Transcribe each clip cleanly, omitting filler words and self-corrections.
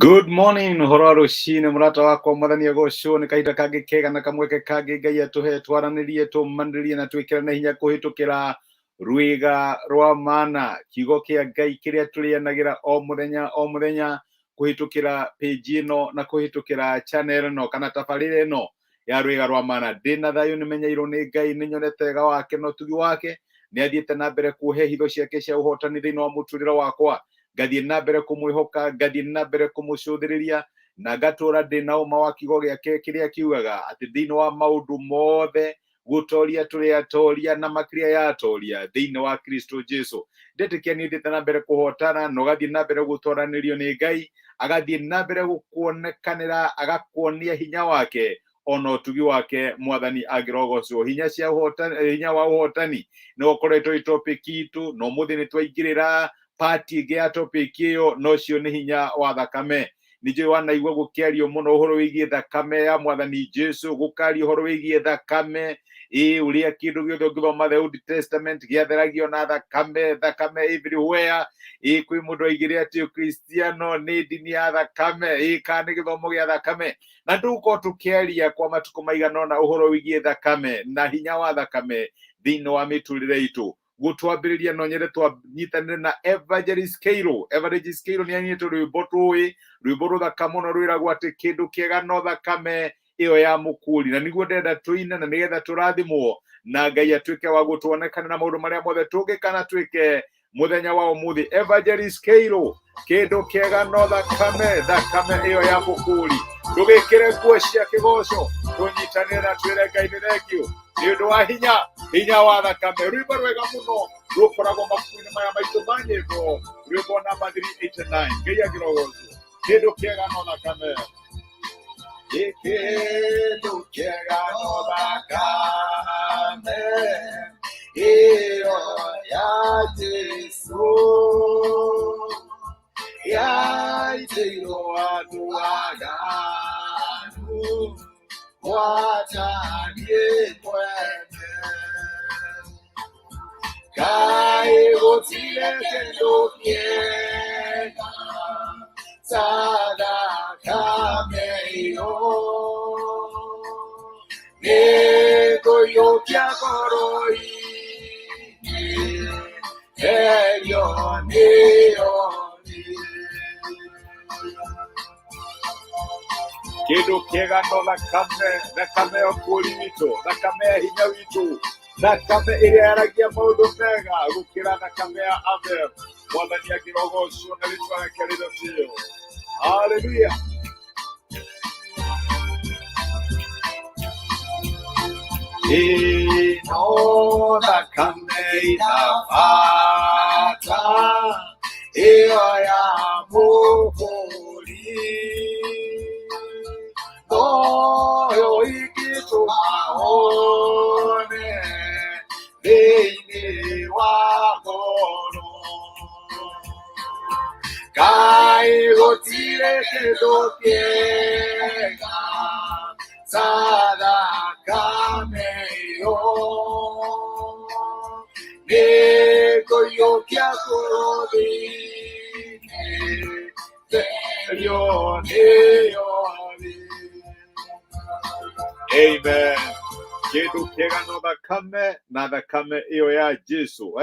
Good morning, horaro shine murata wako mwathani agocwo ni kahinda kangi kega na kamweke kangi Ngai atuhe twaranirie tumandirie na twikira na hinya kuhitukira rwiga rwa mana kiugo kia Ngai kiria turianagira o muthenya kuhitukira page ino na kuhitukira channel no kana tabarire no ya rwiga rwa mana. Ndina thayu nimenyeirwo ni Ngai, ninyonete wega wake na utugi wake, ni athiete na mbere kuhe hitho ciake cia uhotani thiini wa muturire wakwa. Ngathie na mbere kumwihoka, ngathie na mbere kumucuthiriria, na ngatura ndina uma wa kiugo giake kiria kiugaga ati thiini wa maundu mothe gutoria turi atoria na makiria ya atoria thiini wa Kristo Jesu. Ndetikia ni thiete na mbere kuhotana, no gathie na mbere gutoranirio ni Ngai, agathie na mbere gukuonekanira, agakuonia hinya wake ona utugi wake mwathani agirogocwo. Hinya wa uhotani no ukoretwo topic itu no muthi ni twaingirira pati ingi ya topic iyo, no cio ni hinya wa thakame. Nije wanaigua gukiario muno uhoro wigie thakame ya mwathani Jesu, gukario uhoro wigie thakame uria kindu giothe ngithoma the Old Testament giatheragio na thakame everywhere. Kwi mundu aigire ati Kristiano ni dini ya thakame, kana githomo gia thakame, na nduko tukiaria kwa matuko maigana na uhoro wigie thakame na hinya wa thakame thiini wa miturire itu. Gutwambiriria no nyere twanyitanire na Evangelist Cairo. Evangelist Cairo ni anyite rwimbo ruthaka muno rwiragwo ati kindu kiega no thakame iyo ya mukuri, na niguo ndenda tuine na nigetha turathimwo na Ngai atuike wa gutuonekana na maundu maria mothe tungikana twike muthenya wa umuthi. Evangelist Cairo, kindu kiega no thakame iyo ya mukuri. Ndugikire nguo cia kigoco, tunyitanire na twire Ngai ni thengio ni undu wa hinya wa thakame. Rwimbo rwega muno rukoragwo mabuku-ini maya maitu ma nyimbo, rwimbo namba 389. Ngai agirogocwo. Kindu kiega no thakame, kindu kiega no thakame iyo ya Jesu yaitĩirwo andũ aganu wataniĩ mwene. Kaĩ gũtirĩ kĩndũ kĩega ta thakame ĩyo, nĩngũiyũkia ngoro-inĩ herio nĩyo. Kindu kiega no thakame ya ukuri witu, thakame ya hinya witu, thakame iria yaragia maundu mega gukira thakame ya Abel. Mwathani agirogocwo na ritwa rĩake rĩrotio. Hallelujah. Ino thakame inafata iyo ya mukuri, moyo ikitumaone thiini wa ngoro. Kaĩ gũtirĩ kĩndũ kĩega ta thakame ĩyo, nĩngũiyũkia ngoro thĩinĩ therio nĩyo. Amen. Kindu kiega no thakame, na thakame iyo ya Jesu.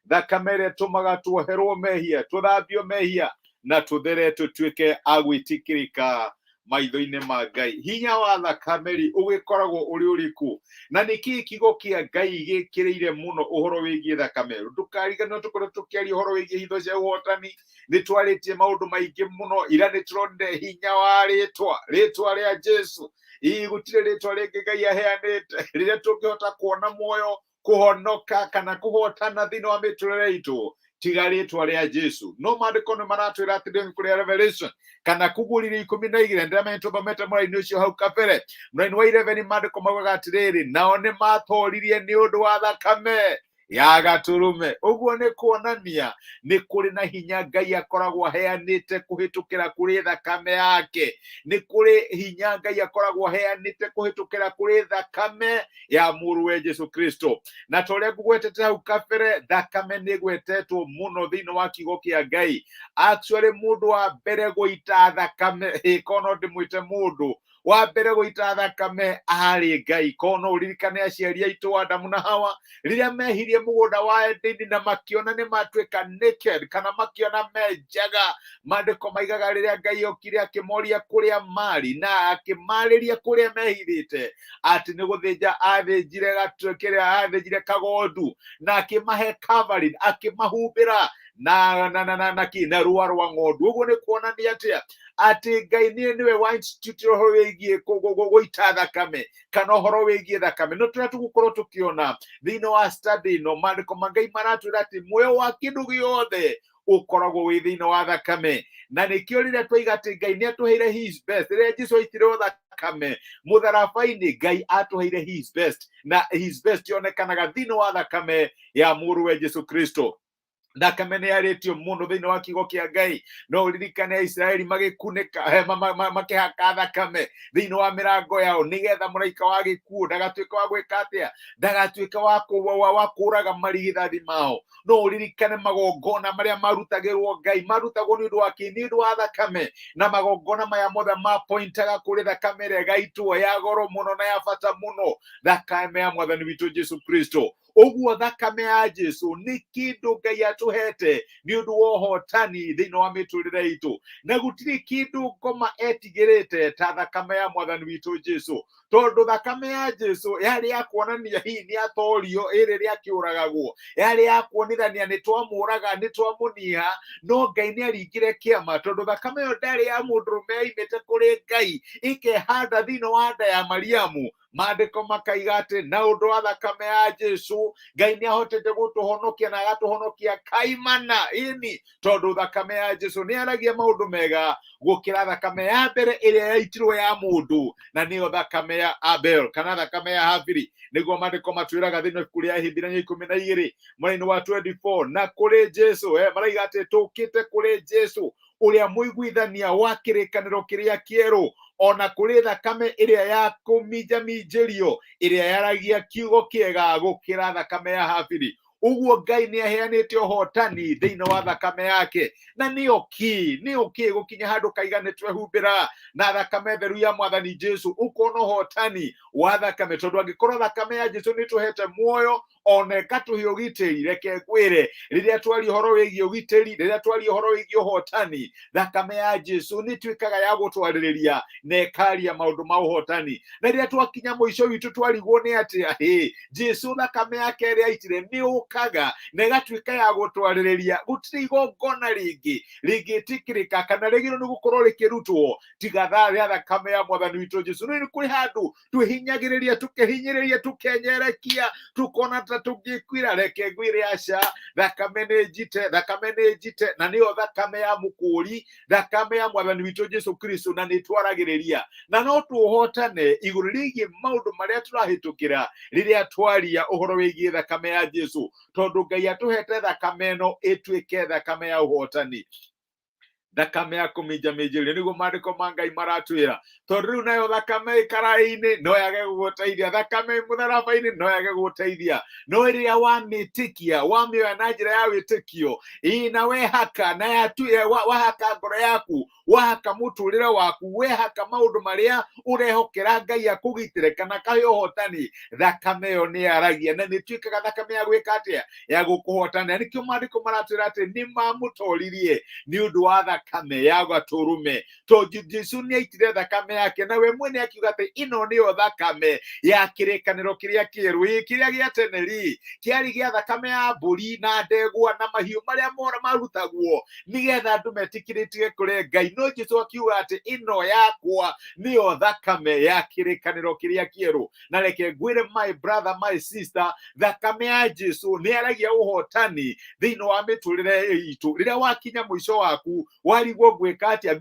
Thakame ĩrĩa ĩtũmaga tuoherwo mehia, tuthambio mehia na tuthere tutuike agwitikirika maitho-ini ma Ngai. Hinya wa thakame ri ugikoragwo uri uriku, na niki kiugo kia Ngai gikiriire muno uhoro wigie thakame. Ndukarigane tukore tukiaria uhoro wigie hitho cia uhotani, ni twaritie maundu maingi muno, ira ni turonire hinya wa ritwa ria Jesu. Gutire ritwa ringi Ngai aheanite riria tungihota kuona muoyo, kuhonoka kana kuhotana thiini wa miturire itu tiga ritwa ria Jesu. No maandiko ni maratwira ati kuri Revelation kana kugurire 12 ndira mentu bamete muraini ucio hau kabere muraini wa 11 maandiko maugaga atiriri, nao ni mathoririe ni undu wa thakame ya gaturume. Uguo ni kuonania ni kuri na hinya Ngai akoragwo aheanite kuhitukira kuri thakame yake. Ni kuri hinya Ngai akoragwo aheanite kuhitukira kuri thakame ya muruwe Jesu Kristo. Na toria ngugwetete hau kabere, thakame ni gwetetwo muno thiini wa kiugo kia Ngai. Actually mundu wa mbere guita thakame, kono ndimwite mundu wa mbere guita thakame ari Ngai. Kono uririkane aciari aitu Adamu na Hawa riria mehirie mugunda wa Edeni na makiona ni matuika naked, kana makiona menjaga. Maandiko maigaga riria Ngai okire akimoria kuria mari na akimariria kuria mehirite, ati ni guthinja athinjire gatukiria athinjire kagondu na akimahe covering, akimahumbira na rua rwa ng'ondu. Uguo ni kuonania atia ati Ngai niwe wa institute ho wigie guita thakame kana horo wigie thakame. No turia tugukorwo tukiona thiini wa study no maandiko ma Ngai maratwira ati muoyo wa kindu giothe ukoragwo wi thiini wa thakame. Na nikio riria twiga ati Ngai ni atuheire his best, riria Jesu aitirwo thakame mutharabai-ini, Ngai atuheire his best, na his best yonekanaga thiini wa thakame ya muruwe Jesu Kristo. Thakame ni yaritio muno thiini wa kiugo kia Ngai. No uririkane Israeli magikuneka makihaka thakame thiini wa mirango yao nigetha muraika wa gikuo ndagatuike wa gwika atia, ndagatuike wa kuraga marigithathi mao. No uririkane magongona maria marutagirwo Ngai marutagwo ni undu wa kini undu wa thakame, na magongona maya mothe mapointaga kuri thakame ria gaitwo ya goro muno na ya bata muno, thakame ya mwathani witu Jesu Kristo. Uguo thakame ya Jesu ni kindu Ngai atuhete ni undu wa uhotani thiini wa miturire itu, na gutiri kindu ngoma etigirite ta thakame ya mwathani witu Jesu. Tondu thakame ya Jesu yari ya kuonania hii ni atorio iri ria kiuragagwo, yari ya kuonithania ni twamuraga ni twamuniha, no Ngai ni aringire kiama. Tondu thakame yo ndari ya mundurume yaimite kuri Ngai ikehanda thiini wa nda ya Mariamu. Maandiko makaiga ati na undu wa thakame ya Jesu Ngai ni ahotete gutuhonokia na agatuhonokia kaimana ini. Tondu thakame ya Jesu ni aragia maundu mega gukira thakame ya mbere iria yaitirwo ya mundu, na niyo thakame ya Abel kana thakame ya Habili. Niguo maandiko matwiraga thiini wa ibuku ria Ahibirania 12 mweri wa 24, na kuri Jesu maraiga ati tukite kuri Jesu uria muiguithania wa kirikaniro kiria kieru, ona kuri thakame iria ya kuminjaminjirio iria yaragia kiugo kiega gukira thakame ya Habili. Uguo Ngai ni aheanite uhotani thiini wa thakame yake, na niyo ki gukinya handu kaigane twehumbira na thakame theru ya mwathani Jesu ukona uhotani wa thakame. Tondu angikorwo thakame ya Jesu ni tuhete muoyo ona ikatuhe ugitiri, reke ngwire riria twari horo wigie ugitiri, riria twari horo wigie uhotani, thakame ya Jesu ni twikaga ya gutwaririria na ikaria maundu ma uhotani. Na riria twakinya muico witu twarigwo ni atia Jesu thakame yake iria aitire ni ukaga na igatuika ya gutwaririria. Gutiri igongona ringitikirika kana rigiro ni gukorwo rikirutwo tiga ria thakame ya mwathani witu Jesu. Ni kuri handu tuhinyagiriria tukihinyiriria tukenyerekia tukona tungikwira, reke ngwire aca thakame ni njite na niyo thakame ya mukuri, thakame ya mwathani witu Jesu Kristo, na ni twaragiriria na no tuhotane iguru rigie maundu maria turahitukira riria twaria uhoro wigie thakame ya Jesu. Tondu Ngai atuhete thakame no ituike thakame ya uhotani, thakame ya kuminjaminjirio. Niguo maandiko ma Ngai maratwira. Tondu riu nayo thakame ikaraini no yage guguteithia, thakame mutharabai-ini no yage guguteithia, no iria wamitikia wamioya na njira ya witikio ina wehaka na wahaka ngoro yaku, wahaka muturire waku, wehaka maundu maria urehokera Ngai akugitire kana kahe uhotani, thakame yo ni aragia na ni twikaga thakame ya gwika atia ya gukuhotana. Nikio maandiko maratwira ati ni mamutoririe ni undu wa thakame ya gaturume. To Jesu ni aitire thakame yake, na we mwene akiuga ati ino niyo thakame ya kirikaniro kiria kieru kiria gia teneri kiari gia thakame ya mburi na ndegwa na mahiu maria mora marutagwo nigetha andu metikiritie kuri Ngai. no Jesu akiuga ati ino yakwa niyo thakame ya kirikaniro kiria kieru. Na reke ngwire my brother, my sister, thakame ya Jesu ni aragia uhotani thiini wa miturire itu. Riria wakinya mwisho waku warigwo gwika atia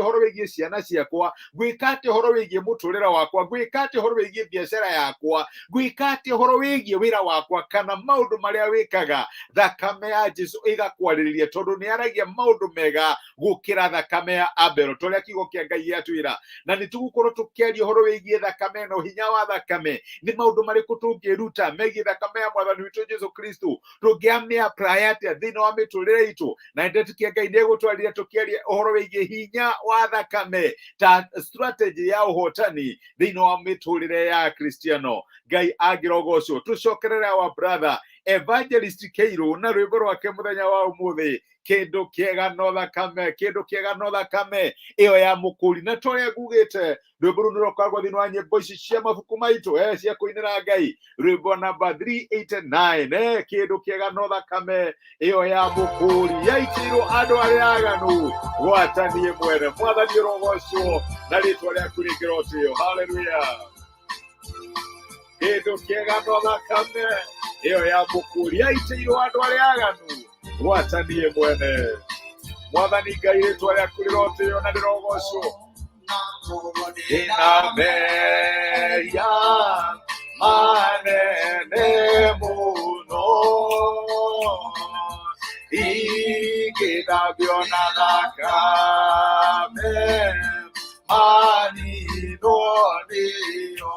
horo wigie ciana ciakwa, gwika atia horo wigie muturira wakwa, gwika atia horo wigie biashara yakwa, gwika atia horo wigie wira wakwa, kana maundu maria wikaga, thakame ya Jesu igakwariria tondu ni aragia maundu mega gukira thakame ya Abel. Toria kiugo kia Ngai atwira na ni tugukorwo tukiaria horo wigie thakame no hinya wa thakame ni maundu mariku tungiruta megie thakame ya Mwathani witu Jesu Kristo tungiamia priority thiini wa miturire itu. Na ndetu kia Ngai negutwarire tukiaria horo wigie hinya wa thakame ta strategy ya uhotani thiini wa miturire ya Kristiano. Ngai agirogocwo. Tucokerere our brother Evangelist Keiru na rwimbo rwake muthenya wa umuthi, kindu kiega no thakame, kindu kiega no thakame iyo ya mukuri. Na toria ngugite rwimbo ru nirokoragwo thiini wa nyimbo ici cia mabuku maitu cia kuinira Ngai, rwimbo number 389 kindu kiega no thakame iyo ya mukuri yaitirwo andu aria aganu gwatanie mwene. Mwathani urogocwo na ritwa riaku ringirotio. Hallelujah. Kindu kiega no thakame iyo ya mukuri yaitirwo andu aria aganu gwatanie mwene. Mwathani Ngai ritwa riaku rirotio na rirogocwo. Inameya manene muno ikidabio na thakame maninorio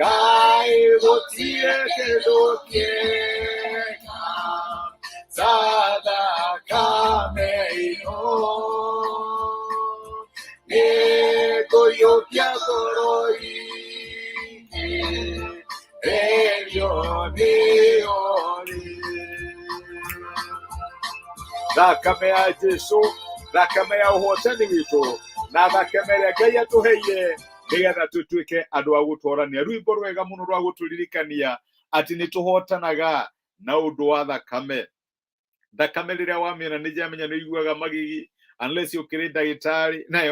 Ngai gutie kindu kiega ta thakame ino ego yokia goroi elio niori. Thakame ya Jesu, thakame ya uhotani witu na thakame ya Ngai atuheire nigetha tutuike andu a gutwarania. Rwimbo rwega muno rwa guturirikania ati ni tuhotanaga na undu wa thakame. Thakame riria wamira ni jamenya ni iguaga magigi unless ukiri ndagitari na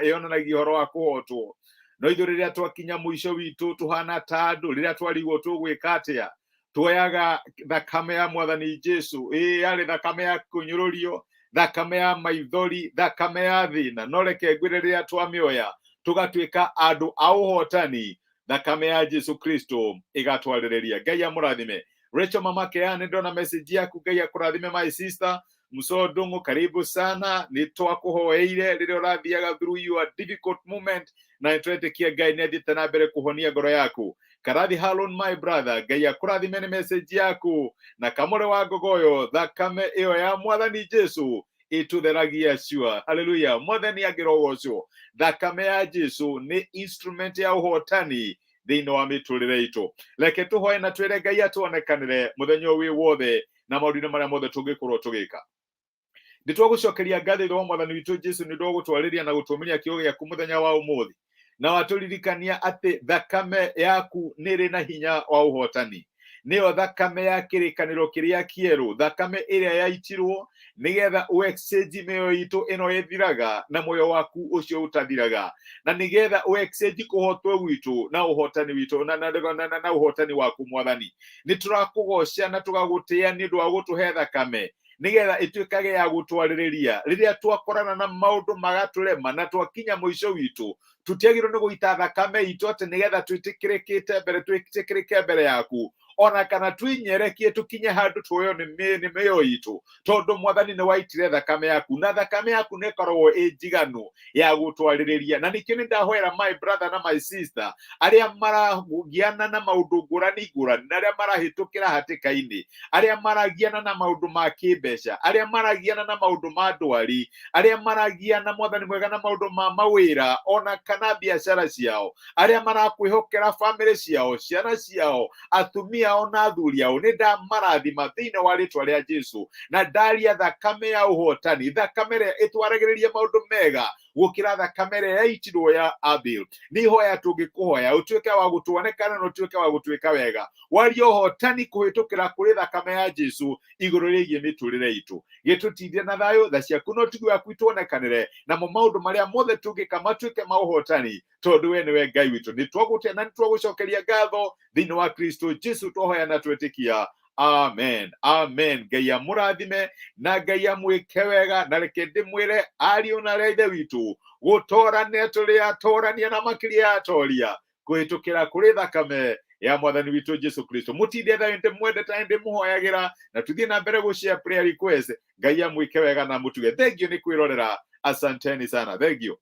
yonanagia horo wa kuhotwo. No ithu riria twakinya mwisho witu tuhana ta andu riria twarigwo tugwika atia tuoyaga thakame ya Mwathani Jesu. Yari thakame ya kunyururio, thakame ya maithori, thakame ya thina. No reke ngwire riria twamioya tugatuika andu a uhotani, thakame ya Jesu Kristo igatwaririria. Ngai amurathime. Rachel mama Keane, ndona message yaku. Ngai akurathime my sister. Musodongo, karibu sana. Nitwakuhoeire riria urathiaga through your difficult moment na nitwetekia Ngai niathite na mbere kuhonia ngoro yaku. Karathi Harun my brother, Ngai akurathime ni message yaku na kamore wa ngogoyo. Thakame iyo ya Mwathani Jesu itutheragia sure. Hallelujah. Mwathani agirogocwo. Thakame ya Jesu ni instrument ya uhotani thiini wa miturire itu. Reke tuhoe na twire Ngai atuonekanire muthenya wi wothe na maundu maria mothe tungikorwo tugika. Nditwagucokeria ngathi ro Mwathani witu Jesu ni ndo gutwariria na gutumiria kiugo giaku muthenya wa umuthi na waturirikania ati thakame yaku niri na hinya wa uhotani. Niyo thakame ya kirikaniro kiria kieru, thakame iria yaitirwo nigetha uexchange mioyo itu ino ethiraga na moyo waku ucio utathiraga, na nigetha uexchange kuhotwo gwitu na uhotani witu na uhotani waku Mwathani. Niturakugocia na tugagutia ni ndu wa gutuhe thakame nigetha ituikage ya gutwaririria riria twakorana na maundu magaturema na twakinya mwisho witu. Tutiagirwo ni guita thakame itu ati nigetha twitikirike mbere yaku, ona kana twinyerekie tukinye handu tuoyo ni meyo itu, tondu Mwathani ni waitire thakame yaku, na thakame yaku ne korwo ejiganu ya gutwaririria. Na nikio ndahoera my brother na my sister aria maragiana na maundu ngurani na aria marahitukira hatikaini, aria maragiana na maundu ma kibeca, aria maragiana na maundu ma ndwari, aria maragiana Mwathani mwega na maundu ma mawira ona kana biashara ciao, aria marakwihokera family ciao, ciana ciao, atumia ona athuri ao. Ni ndamarathima thiini wa ritwa ria Jesu na ndaria thakame ya uhotani, thakame ria itwaragiriria maundu mega gukira thakame ĩrĩa yaitirwo ya Abel. Nĩ ihoya tũngĩkũhoya ũtuĩke wa gũtuonekana na ũtuĩke wa gũtuĩka wega, warie ũhotani kũhĩtũkĩra kũrĩ thakame ya Jesu igũrũ rĩgiĩ mĩtũrĩre itũ. Gĩtũtithie na thayũ, tha ciaku no ũtugi waku ituonekanĩre, namo maũndũ marĩa mothe tũngĩka matuĩke ma ũhotani, tondũ we nĩwe Ngai witũ. Nĩ twagũtĩa na nĩ twagũcokeria ngatho thĩinĩ wa Kristo Jesu twahoya na twĩtĩkia. Amen, amen. Ngai amũrathime na Ngai amwĩke wega, na reke ndĩmwĩre ariũ na arĩa a Ithe witũ, gũtorania tũrĩ atorania na makĩria atoria kũhĩtũkĩra kũrĩ thakame ya Mwathani witũ Jesu Kristo. Mũtinde thayũ, ndĩmwendete na ndĩmũhoyagĩra, na tuthiĩ na mbere gũshare prayer request. Ngai amwĩke wega na mũtuge. Thengio nĩ kwĩrorera. Asanteni sana. Thengio.